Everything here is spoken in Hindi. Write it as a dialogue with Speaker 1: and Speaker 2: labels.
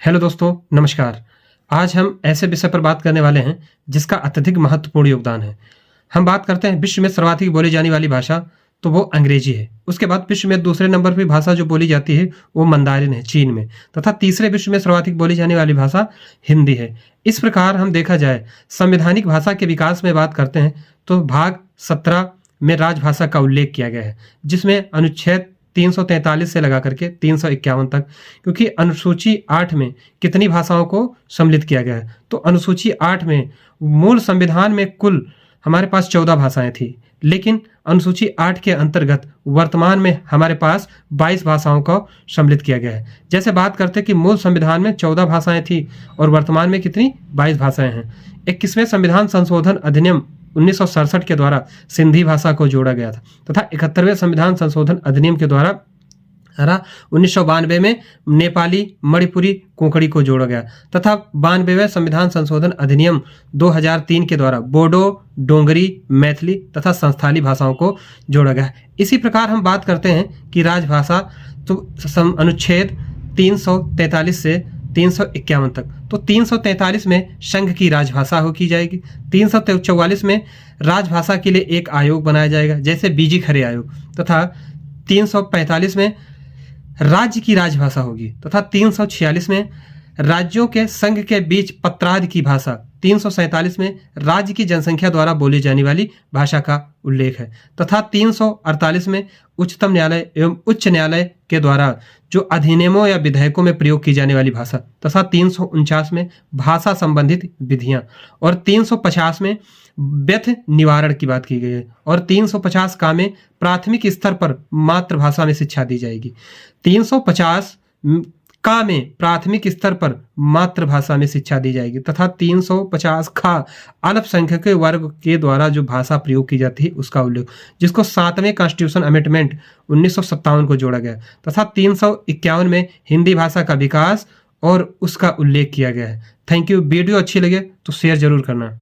Speaker 1: हेलो दोस्तों, नमस्कार। आज हम ऐसे विषय पर बात करने वाले हैं जिसका अत्यधिक महत्वपूर्ण योगदान है। हम बात करते हैं विश्व में सर्वाधिक बोली जाने वाली भाषा, तो वो अंग्रेजी है। उसके बाद विश्व में दूसरे नंबर पर भाषा जो बोली जाती है वो मंदारिन है चीन में, तथा तीसरे विश्व में सर्वाधिक बोली जाने वाली भाषा हिंदी है। इस प्रकार हम देखा जाए संवैधानिक भाषा के विकास में बात करते हैं तो भाग 17 में राजभाषा का उल्लेख किया गया है, जिसमें अनुच्छेद 343 से लगा करके 351 तक, क्योंकि अनुसूची 8 में कितनी भाषाओं को सम्मिलित किया गया है। तो अनुसूची 8 में मूल संविधान में कुल हमारे पास 14 भाषाएं थी, लेकिन अनुसूची 8 के अंतर्गत वर्तमान में हमारे पास 22 भाषाओं को सम्मिलित किया गया है। जैसे बात करते हैं कि मूल संविधान में 14 भाषाएं थी और वर्तमान में कितनी 22 भाषाएं हैं। 21वें संविधान संशोधन अधिनियम 1967 के द्वारा सिंधी भाषा को जोड़ा गया था, तथा 71वें संविधान संशोधन अधिनियम के द्वारा 1992 में नेपाली, मणिपुरी, कोंकणी को जोड़ा गया, तथा 92वें संविधान संशोधन अधिनियम 2003 के द्वारा बोडो, डोंगरी, मैथिली तथा संस्थाली भाषाओं को जोड़ा गया। इसी प्रकार हम बात करते हैं कि राजभाषा, तो अनुच्छेद 343 से 351 तक, तो 343 में संघ की राजभाषा हो की जाएगी। 344 में राजभाषा के लिए एक आयोग बनाया जाएगा, जैसे बीजी खरे आयोग, तथा 345 में राज्य की राजभाषा होगी, तथा 346 में राज्यों के संघ के बीच पत्रादि की भाषा, 347 में राज्य की जनसंख्या द्वारा बोली जाने वाली भाषा का उल्लेख है, तथा 348 में उच्चतम न्यायालय एवं उच्च न्यायालय के द्वारा जो अधिनियमों या विधेयकों में प्रयोग की जाने वाली भाषा, तथा 349 में भाषा संबंधित विधियां, और 350 में व्यथ निवारण की बात की गई है, और 350 का में प्राथमिक स्तर पर मातृभाषा में शिक्षा दी जाएगी। 350 का में प्राथमिक स्तर पर मातृभाषा में शिक्षा दी जाएगी, तथा 350 खा अल्पसंख्यक वर्ग के द्वारा जो भाषा प्रयोग की जाती है उसका उल्लेख, जिसको 7वें कॉन्स्टिट्यूशन अमेंडमेंट 1957 को जोड़ा गया, तथा 351 में हिंदी भाषा का विकास और उसका उल्लेख किया गया है। Thank you. वीडियो अच्छी लगे तो शेयर जरूर करना।